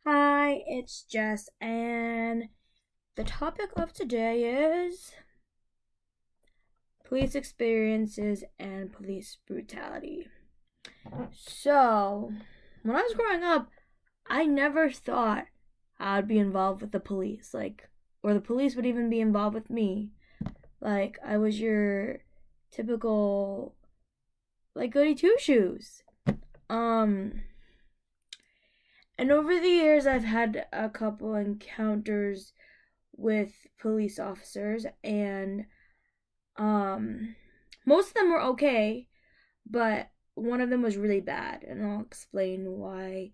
Hi, it's Jess, and the topic of today is police experiences and police brutality. So, when I was growing up, I never thought I'd be involved with the police, or the police would even be involved with me. I was your typical, goody two shoes. Um, and over the years, I've had a couple encounters with police officers, and um most of them were okay, but one of them was really bad, and I'll explain why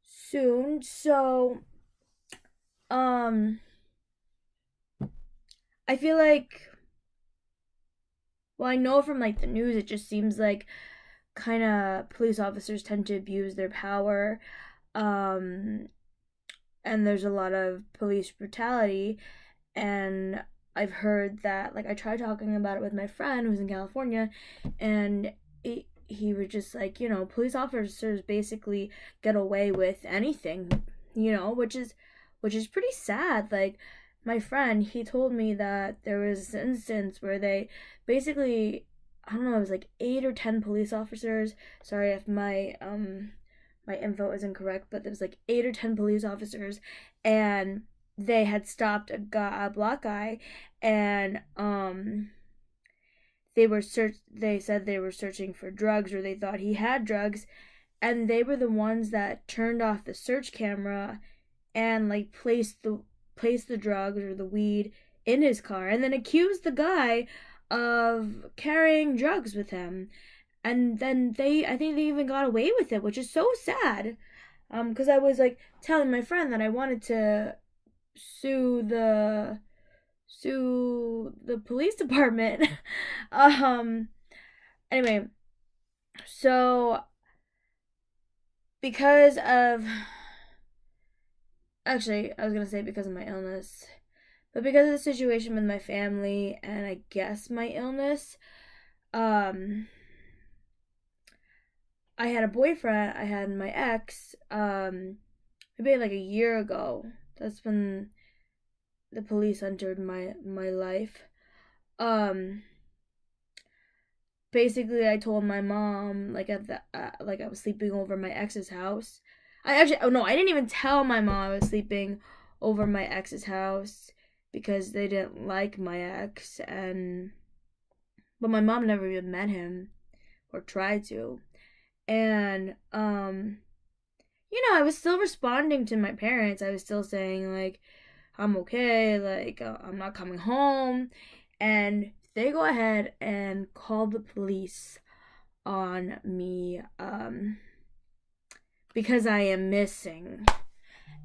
soon. Um I feel like, well, I know from the news, it just seems like kind of police officers tend to abuse their power. um and there's a lot of police brutality, and I've heard that, I tried talking about it with my friend who's in California, and he was just like, police officers basically get away with anything, which is pretty sad. My friend, he told me that there was an instance where they basically, I don't know, it was like 8 or 10 police officers. Sorry if my info is incorrect, but there was like 8 or 10 police officers, and they had stopped a black guy, and they said they were searching for drugs, or they thought he had drugs, and they were the ones that turned off the search camera and placed the drugs or the weed in his car, and then accused the guy of carrying drugs with him. And then I think they even got away with it, which is so sad. Because I was like telling my friend that I wanted to sue the police department. um. Anyway, so because of, actually, I was gonna say because of my illness, but because of the situation with my family, and I guess my illness, um, I had a boyfriend. I had my ex. Maybe like a year ago. That's when the police entered my life. Um, Basically, I told my mom, I was sleeping over my ex's house. Oh no, I didn't even tell my mom I was sleeping over my ex's house because they didn't like my ex, and but my mom never even met him or tried to. And I was still responding to my parents. I was still saying, I'm okay, I'm not coming home. And they go ahead and call the police on me, because I am missing.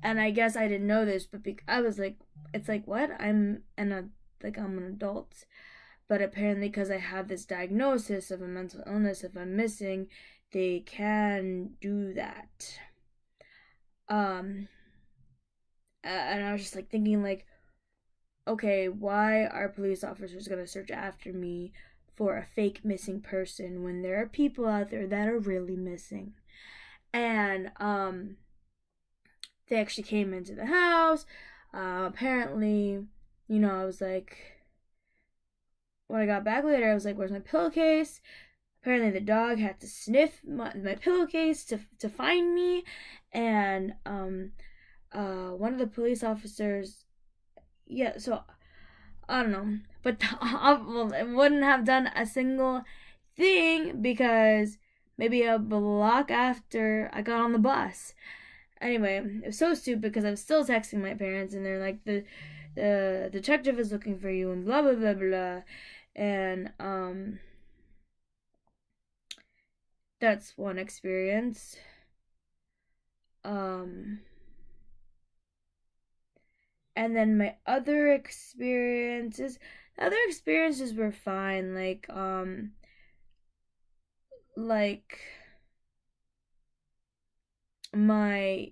And I guess I didn't know this, but I was like, it's like, what? I'm an adult. But apparently, because I have this diagnosis of a mental illness, if I'm missing, they can do that. Um, and I was just thinking, okay, why are police officers gonna search after me for a fake missing person when there are people out there that are really missing? And they actually came into the house. Apparently, I was like, when I got back later, I was like, "Where's my pillowcase?" Apparently, the dog had to sniff my pillowcase to find me, and one of the police officers, yeah. So I don't know, but it wouldn't have done a single thing because maybe a block after I got on the bus. Anyway, it was so stupid because I was still texting my parents, and they're like, the detective is looking for you, and blah blah blah blah, and that's one experience. Um, and then my other experiences were fine. Like my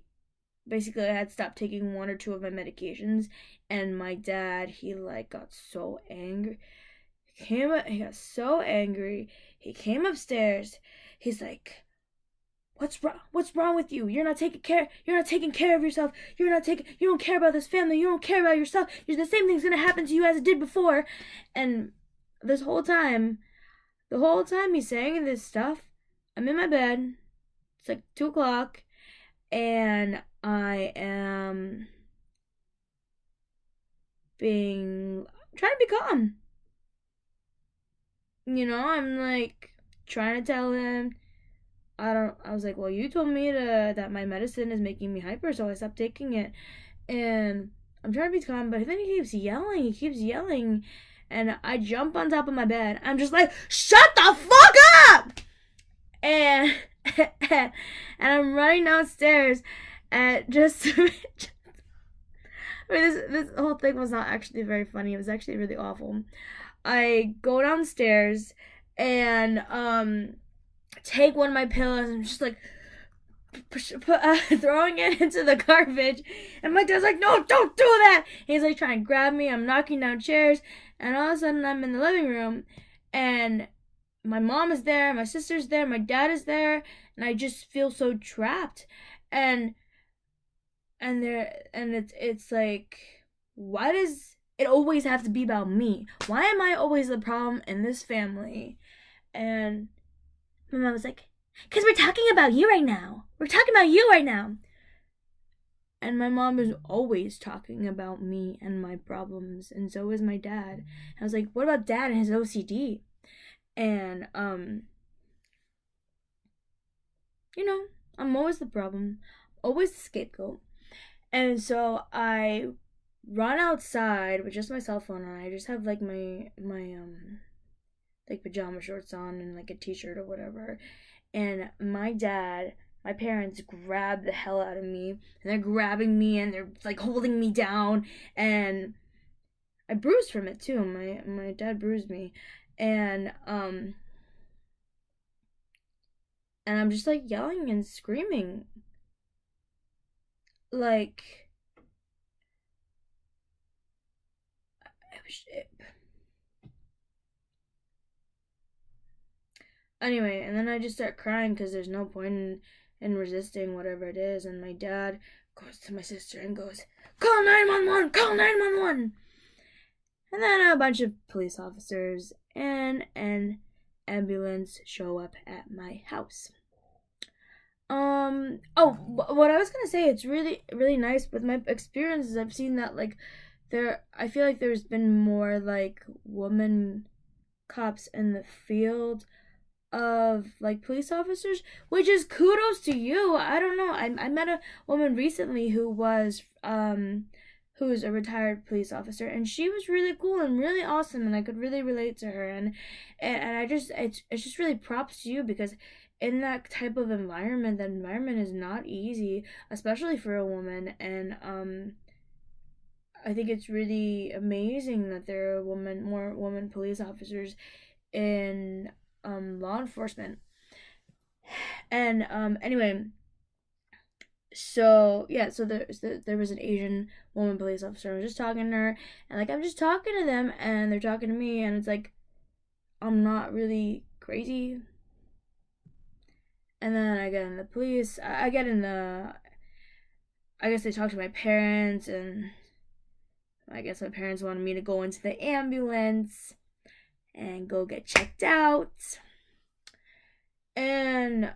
basically, I had stopped taking 1 or 2 of my medications, and my dad, he got so angry. He got so angry. He came upstairs. He's like, what's wrong with you? You're not taking care of yourself. You don't care about this family. You don't care about yourself. The same thing's gonna happen to you as it did before. And this whole time, the whole time he's saying this stuff, I'm in my bed. It's like 2 o'clock, and I am trying to be calm. I'm like trying to tell him. I was like, well, you told me that my medicine is making me hyper, so I stopped taking it. And I'm trying to be calm, but then he keeps yelling. And I jump on top of my bed. I'm just like, shut the fuck up! And and I'm running downstairs and just I mean, this whole thing was not actually very funny. It was actually really awful. I go downstairs and take one of my pillows and just like throwing it into the garbage. And my dad's like, no, don't do that. And he's like trying to grab me. I'm knocking down chairs, and all of a sudden I'm in the living room, and my mom is there, my sister's there, my dad is there, and I just feel so trapped. And it's like, why does it always have to be about me? Why am I always the problem in this family? And my mom was like, because we're talking about you right now. And my mom is always talking about me and my problems, and so is my dad. And I was like, what about dad and his OCD? And I'm always the problem, always the scapegoat. And so I run outside with just my cell phone on. I just have like my like pajama shorts on and like a t-shirt or whatever. And my parents grab the hell out of me, and they're grabbing me and they're like holding me down, and I bruised from it too. My dad bruised me, and I'm just like yelling and screaming, like anyway. And then I just start crying because there's no point in resisting whatever it is. And my dad goes to my sister and goes, call 911, call 911. And then a bunch of police officers and an ambulance show up at my house. What I was gonna say, it's really, really nice with my experiences. I've seen that, like, I feel like there's been more, like, woman cops in the field of, like, police officers, which is kudos to you. I don't know. I met a woman recently who's a retired police officer, and she was really cool and really awesome, and I could really relate to her. And it's just really props to you, because in that type of environment, that environment is not easy, especially for a woman. And I think it's really amazing that there are more women police officers in law enforcement. And anyway, so yeah, so there was an Asian woman police officer. I was just talking to her, and like I'm just talking to them, and they're talking to me, and it's like I'm not really crazy. And then I get in the police. I guess they talked to my parents, and I guess my parents wanted me to go into the ambulance and go get checked out. And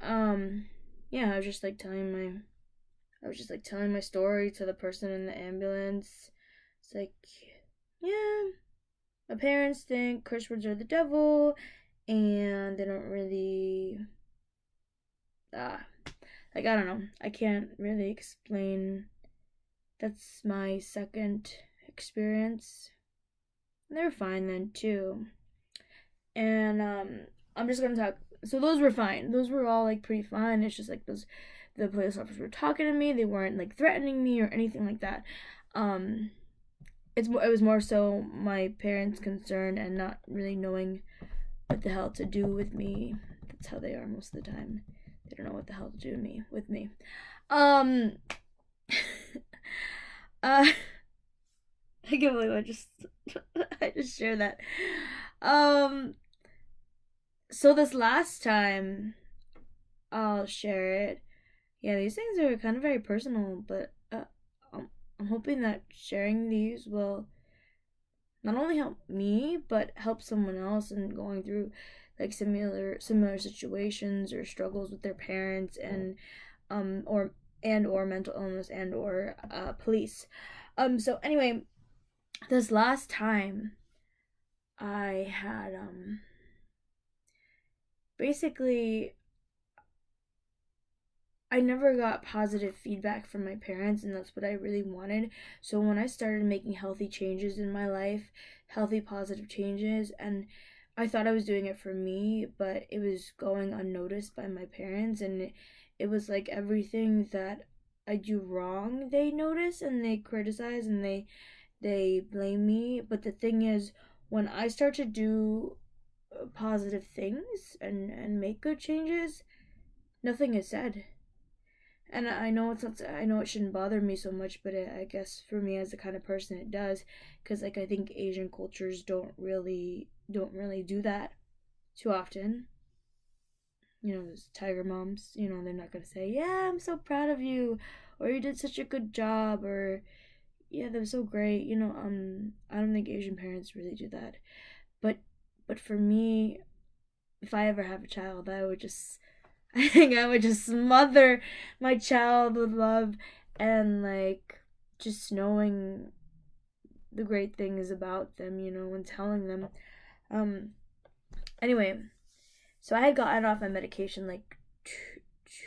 yeah, I was just like telling my story to the person in the ambulance. It's like, yeah, my parents think curse words are the devil, and they don't really like, I don't know. I can't really explain. That's my second experience. And they're fine then too. And I'm just gonna talk. So those were fine. Those were all like pretty fine. It's just like the police officers were talking to me. They weren't like threatening me or anything like that. It was more so my parents' concern and not really knowing what the hell to do with me. That's how they are most of the time. They don't know what the hell to do with me. I can't believe I just shared that. So this last time, I'll share it. yeah, these things are kind of very personal, but I'm hoping that sharing these will not only help me but help someone else in going through like similar situations or struggles with their parents and or mental illness and or police. So anyway, this last time I had basically I never got positive feedback from my parents, and that's what I really wanted. So when I started making healthy changes in my life, healthy, positive changes, and I thought I was doing it for me, but it was going unnoticed by my parents, and it was like everything that I do wrong, they notice and they criticize and they blame me. But the thing is, when I start to do positive things and make good changes, nothing is said. And I know it's not, I know it shouldn't bother me so much, but I guess for me as the kind of person it does, because like I think Asian cultures don't really do that too often. You know, those tiger moms, you know, they're not gonna say, "Yeah, I'm so proud of you," or "You did such a good job," or "Yeah, that was so great." You know, I don't think Asian parents really do that. But but for me, if I ever have a child, I would just I think I would just smother my child with love and like just knowing the great things about them, you know, and telling them. Um anyway, so I had gotten off my medication like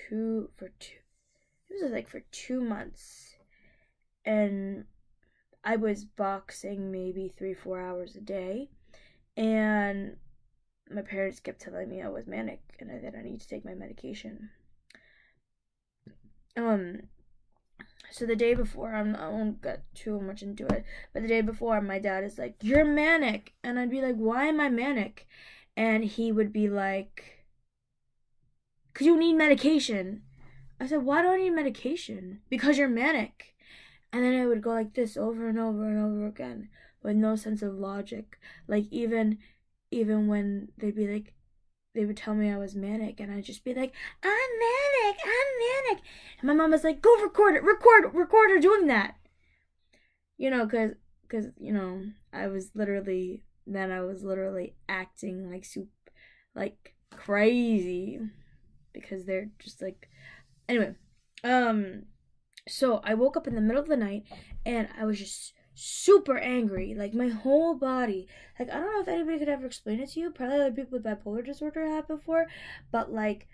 two it was like for 2 months, and I was boxing maybe 3-4 hours a day, and my parents kept telling me I was manic and that I need to take my medication. Um, so the day before, I won't get too much into it, but the day before, my dad is like, "You're manic," and I'd be like, "Why am I manic?" And he would be like, "'Cause you need medication." I said, "Why do I need medication?" "Because you're manic." And then I would go like this over and over and over again with no sense of logic. Like even when they would tell me I was manic, and I'd just be like, I'm manic. And my mom was like, go record her doing that. You know, cause you know, I was literally acting like like crazy, because they're just like, anyway, um, so I woke up in the middle of the night, and I was just super angry, like my whole body. Like, I don't know if anybody could ever explain it to you. Probably other people with bipolar disorder have before, but like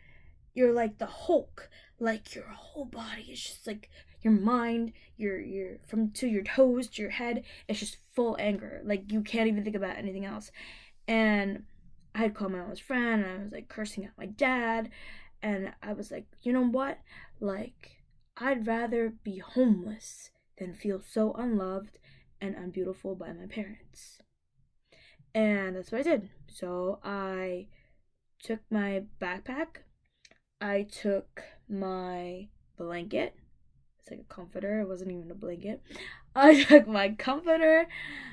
you're like the Hulk. Like your whole body is just like your mind, your from to your toes to your head. It's just full anger. Like you can't even think about anything else. And I had called my mom's friend, and I was like cursing at my dad, and I was like, you know what? Like, I'd rather be homeless than feel so unloved and unbeautiful by my parents. And that's what I did. So I took my backpack, I took my blanket. It's like a comforter. It wasn't even a blanket. I took my comforter,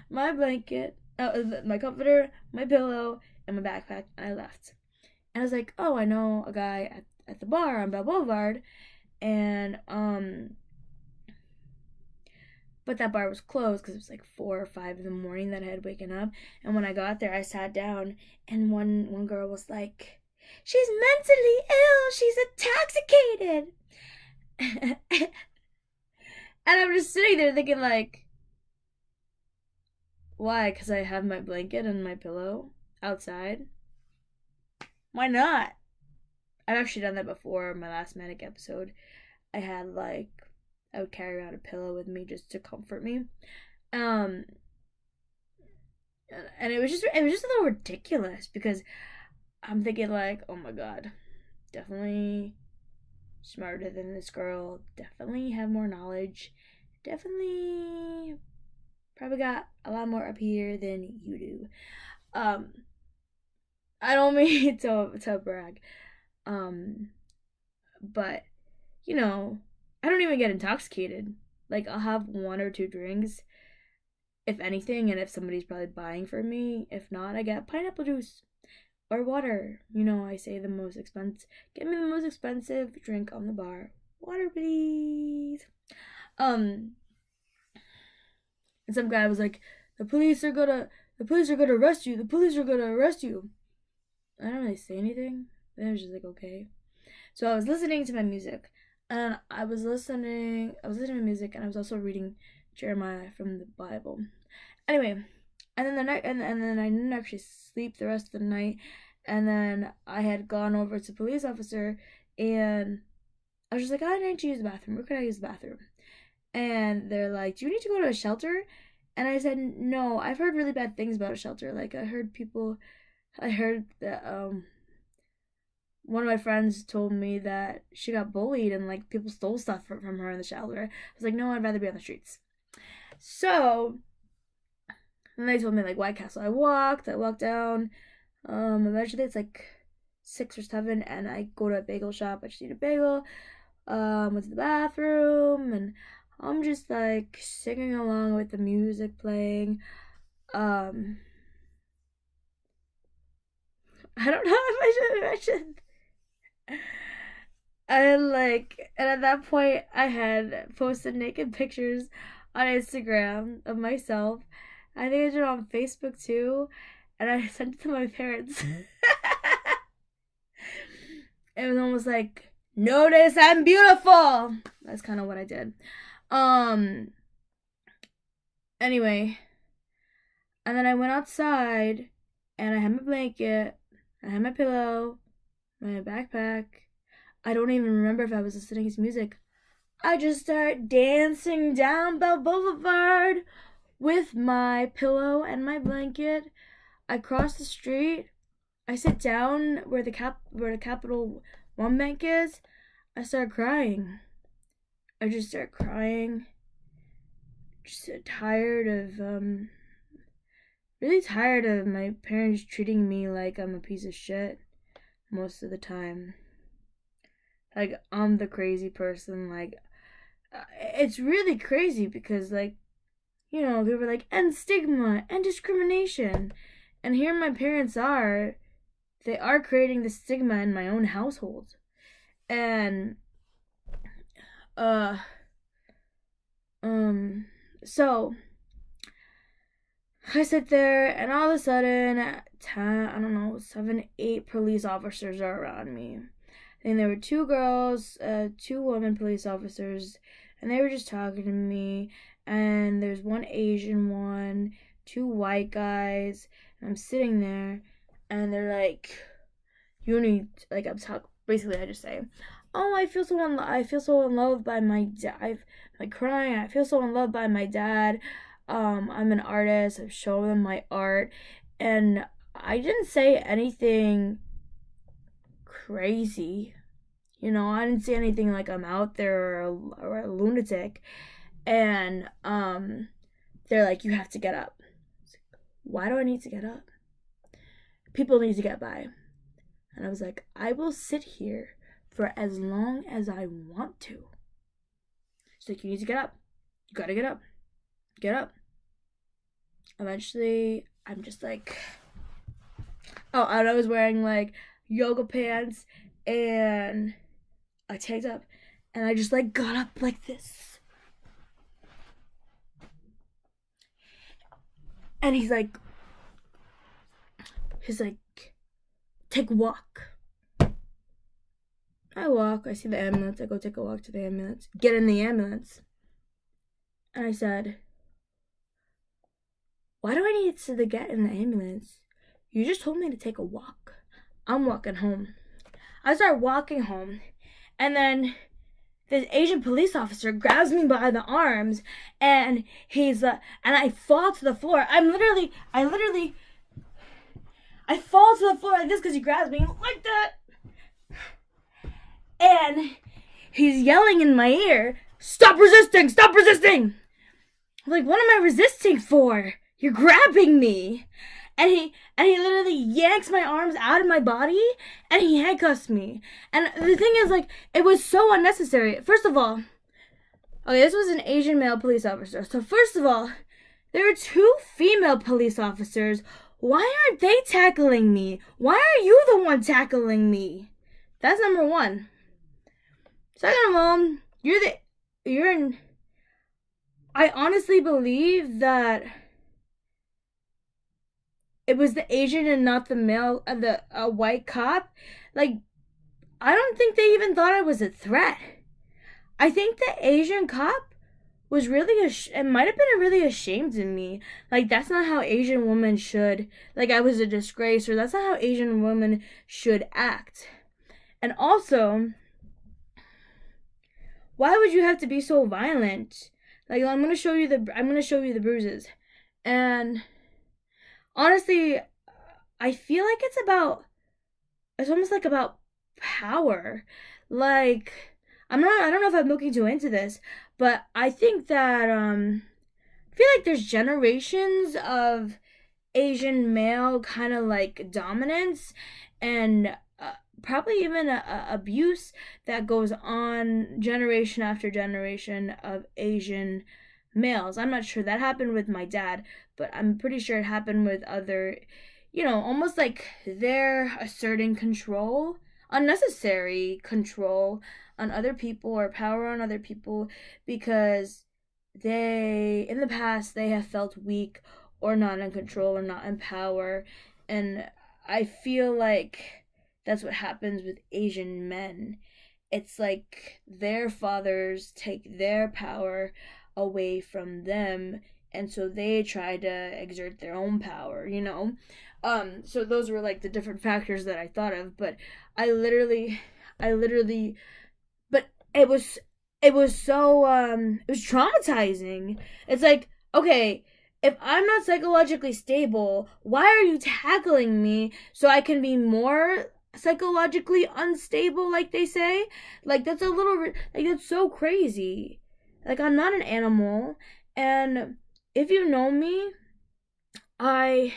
my blanket, my comforter, my pillow, and my backpack, and I left. And I was like, oh, I know a guy at the bar on Bell Boulevard, and but that bar was closed because it was like 4 or 5 in the morning that I had waken up. And when I got there, I sat down, and one girl was like, "She's mentally ill. She's intoxicated." And I'm just sitting there thinking like, why? Because I have my blanket and my pillow outside. Why not? I've actually done that before. My last manic episode, I had like I would carry around a pillow with me just to comfort me. Um, and it was just a little ridiculous, because I'm thinking like, oh my god, definitely smarter than this girl, definitely have more knowledge, definitely probably got a lot more up here than you do. Um, I don't mean to brag, um, but you know, I don't even get intoxicated. Like I'll have 1 or 2 drinks, if anything, and if somebody's probably buying for me. If not, I get pineapple juice or water. You know, I say the most expensive. Get me the most expensive drink on the bar, Water, please. And some guy was like, the police are gonna arrest you. The police are gonna arrest you. I didn't really say anything. Then I was just like, okay. So I was listening to my music, and I was listening to music, and I was also reading Jeremiah from the Bible. Anyway, and then and then I didn't actually sleep the rest of the night, and then I had gone over to the police officer, and I was just like, I need to use the bathroom. Where could I use the bathroom? And they're like, do you need to go to a shelter? And I said, no, I've heard really bad things about a shelter. Like, I heard that one of my friends told me that she got bullied and like people stole stuff from her in the shelter. I was like, no, I'd rather be on the streets. So, and they told me like White Castle. I walked down. Eventually it's like 6 or 7, and I go to a bagel shop. I just eat a bagel. Went to the bathroom, and I'm just like singing along with the music playing. I don't know if I should mention. And at that point, I had posted naked pictures on Instagram of myself. I think I did it on Facebook too, and I sent it to my parents. It was almost like, notice I'm beautiful. That's kind of what I did. Anyway, and then I went outside, and I had my blanket, I had my pillow, my backpack. I don't even remember if I was listening to music. I just start dancing down Bell Boulevard with my pillow and my blanket. I cross the street. I sit down where the Capital One Bank is. I start crying. I just start crying. Just really tired of my parents treating me like I'm a piece of shit most of the time. Like, I'm the crazy person. Like, it's really crazy because, like, you know, people are like, end stigma, end discrimination. And here my parents are. They are creating the stigma in my own household. And, so I sit there, and all of a sudden, 7, 8 police officers are around me. And there were 2 girls, 2 women police officers, and they were just talking to me. And there's 1 Asian one, 2 white guys, and I'm sitting there, and they're like, you need, like, basically I just say, oh, I feel so unloved by my dad. I'm like crying. I feel so unloved by my dad. I'm an artist. I've shown them my art, and I didn't say anything crazy. You know, I didn't say anything like I'm out there or a lunatic. And they're like, you have to get up. Why do I need to get up? People need to get by. And I was like, I will sit here for as long as I want to. She's like, you need to get up. You gotta get up. Get up. Eventually, I'm just like, oh, and I was wearing like yoga pants and a tank top, and I just like got up like this. And he's like, take a walk. I walk, I see the ambulance, I go take a walk to the ambulance, get in the ambulance. And I said, why do I need to get in the ambulance? You just told me to take a walk. I'm walking home. I start walking home, and then this Asian police officer grabs me by the arms, and and I fall to the floor. I fall to the floor like this because he grabs me like that. And he's yelling in my ear, stop resisting, stop resisting. I'm like, what am I resisting for? You're grabbing me. And he literally yanks my arms out of my body, and he handcuffs me. And the thing is, like, it was so unnecessary. First of all, okay, this was an Asian male police officer. So first of all, there were 2 female police officers. Why aren't they tackling me? Why are you the one tackling me? That's number 1. Second of all, you're in. I honestly believe that it was the Asian and not the male, the white cop. Like, I don't think they even thought I was a threat. I think the Asian cop was really it might have been really ashamed of me. Like, that's not how Asian women should, like, I was a disgrace, or that's not how Asian women should act. And also, why would you have to be so violent? Like, I'm gonna show you the bruises. And honestly, I feel like it's almost like about power. Like, I don't know if I'm looking too into this, but I think that I feel like there's generations of Asian male kind of like dominance and probably even abuse that goes on generation after generation of Asian males. I'm not sure that happened with my dad, but I'm pretty sure it happened with other, almost like they're asserting control, unnecessary control on other people or power on other people because in the past, they have felt weak or not in control or not in power. And I feel like that's what happens with Asian men. It's like their fathers take their power away from them, and so they try to exert their own power. So those were like the different factors that I thought of, but I literally but it was traumatizing. It's like, okay, if I'm not psychologically stable, why are you tackling me so I can be more psychologically unstable, like they say? Like, that's a little like, that's so crazy. Like, I'm not an animal, and if you know me, I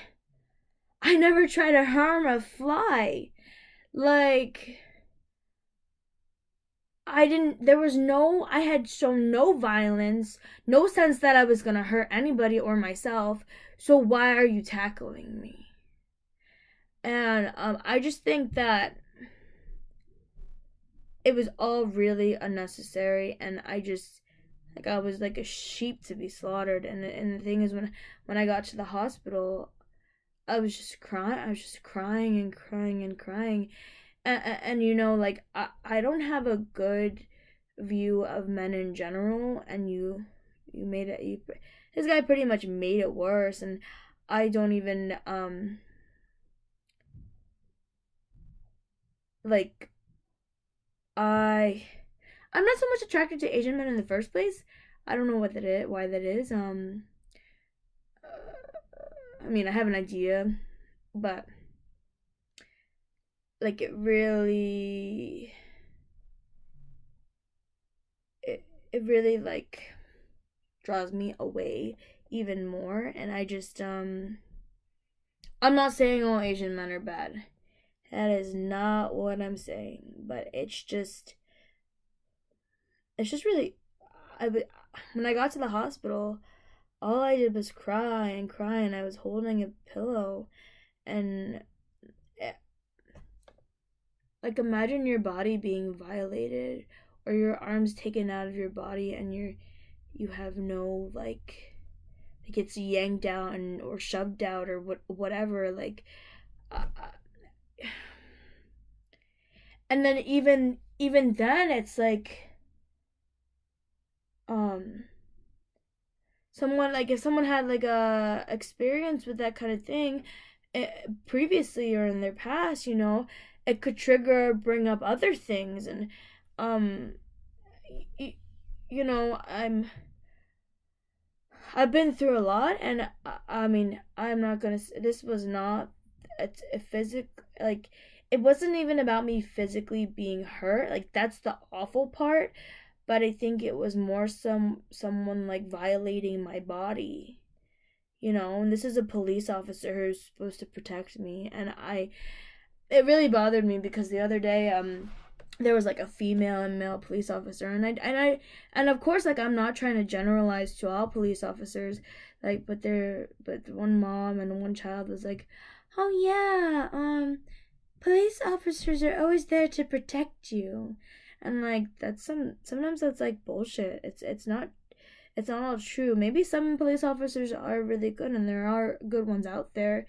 I never try to harm a fly. Like, I had shown no violence, no sense that I was gonna hurt anybody or myself, so why are you tackling me? And I just think that it was all really unnecessary, and I was like a sheep to be slaughtered. And the thing is, when I got to the hospital, I was just crying and crying and crying. And like, I don't have a good view of men in general, and you made it you, this guy pretty much made it worse. And I don't even like I I'm not so much attracted to Asian men in the first place. I don't know why that is. I mean, I have an idea, but like, it really like draws me away even more. And I'm not saying all Asian men are bad. That is not what I'm saying. But it's just really, I when I got to the hospital, all I did was cry and cry, and I was holding a pillow. And eh, like, imagine your body being violated, or your arms taken out of your body, and you have no, like, it gets yanked out and or shoved out or whatever, like, uh, and then even then, it's like, um someone, like, if someone had like a experience with that kind of thing, previously or in their past, it could bring up other things. And um y- I've been through a lot. And I mean, I'm not gonna this was not a physic like, it wasn't even about me physically being hurt. Like, that's the awful part. But I think it was more someone like violating my body. And this is a police officer who's supposed to protect me. And it really bothered me because the other day, there was like a female and male police officer. And of course, like, I'm not trying to generalize to all police officers, like, but one mom and one child was like, oh yeah, police officers are always there to protect you. And like that's sometimes that's like bullshit. It's not all true. Maybe some police officers are really good, and there are good ones out there.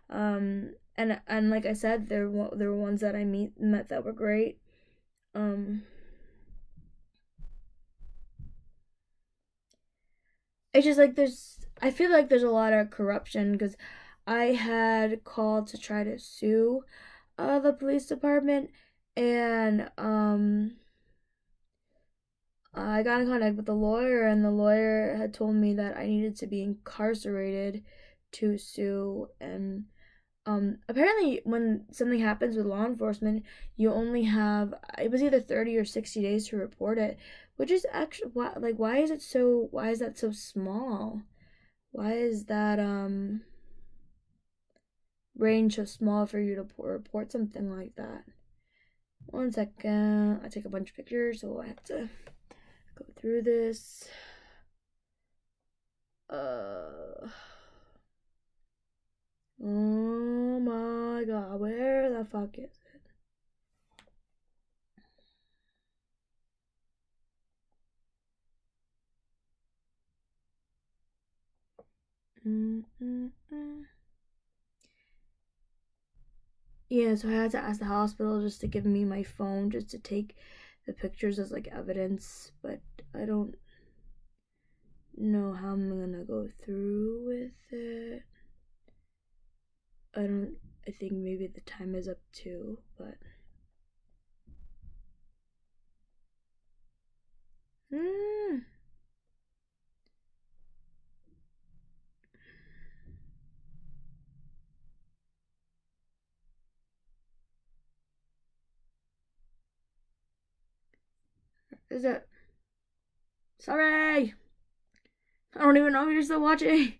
And like I said, there were ones that I met that were great. Um, it's just like I feel like there's a lot of corruption because I had called to try to sue the police department, and I got in contact with the lawyer, and the lawyer had told me that I needed to be incarcerated to sue. And apparently, when something happens with law enforcement, you only have it was either 30 or 60 days to report it, which is actually why is that so small? Why is that range so small for you to report something like that? 1 second, I take a bunch of pictures, so I have to go through this. Uh, oh my god, where the fuck is it? Mm-mm-mm. Yeah, so I had to ask the hospital just to give me my phone just to take the pictures as like evidence, but I don't know how I'm gonna go through with it. I don't. I think maybe the time is up too, but. Mm, is it? Sorry! I don't even know if you're still watching.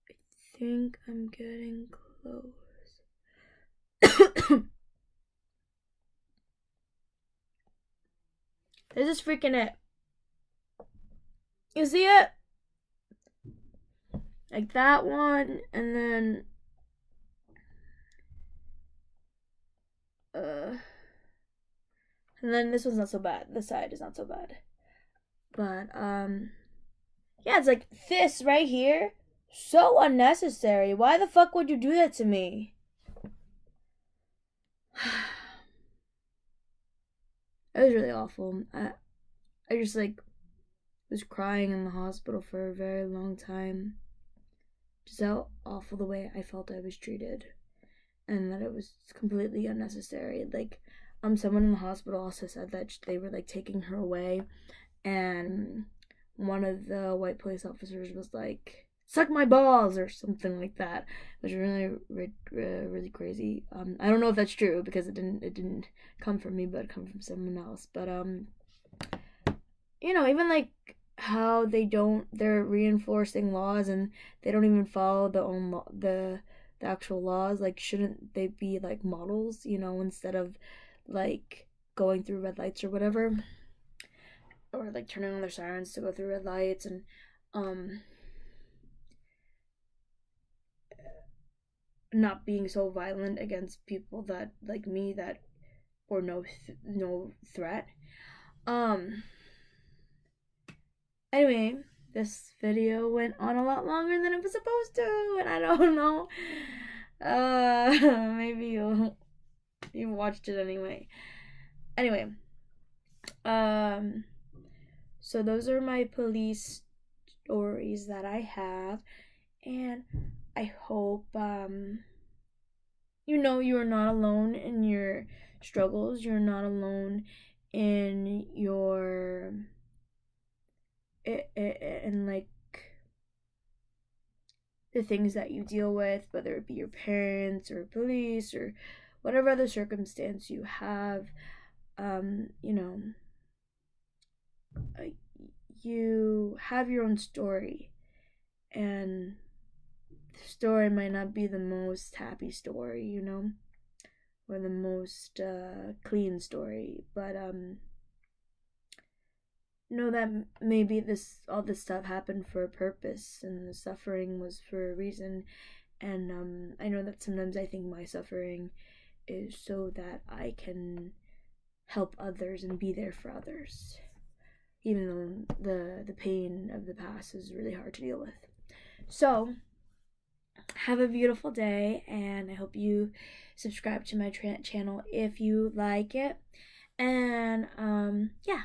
I think I'm getting close. This is freaking it. You see it? Like that one, and then uh and then this one's not so bad. This side is not so bad. But yeah, it's like this right here. So unnecessary. Why the fuck would you do that to me? It was really awful. I just like was crying in the hospital for a very long time. Just how awful the way I felt I was treated, and that it was completely unnecessary. Like, someone in the hospital also said that they were like taking her away, and one of the white police officers was like, "Suck my balls" or something like that, which was really crazy. I don't know if that's true because it didn't come from me, but it come from someone else. But even like how they're reinforcing laws and they don't even follow the actual laws. Like, shouldn't they be like models, instead of like going through red lights or whatever, or like turning on their sirens to go through red lights, and um not being so violent against people that like me that or no threat. um Anyway, this video went on a lot longer than it was supposed to, and I don't know. Maybe you watched it anyway. Anyway, um, so those are my police stories that I have, and I hope you're not alone in your struggles. You're not alone in your in like the things that you deal with, whether it be your parents or police or whatever other circumstance you have. Um, you know, uh, you have your own story, and the story might not be the most happy story, or the most clean story, but know that maybe all this stuff happened for a purpose, and the suffering was for a reason. And I know that sometimes I think my suffering is so that I can help others and be there for others, even though the pain of the past is really hard to deal with. So have a beautiful day, and I hope you subscribe to my channel if you like it. And yeah,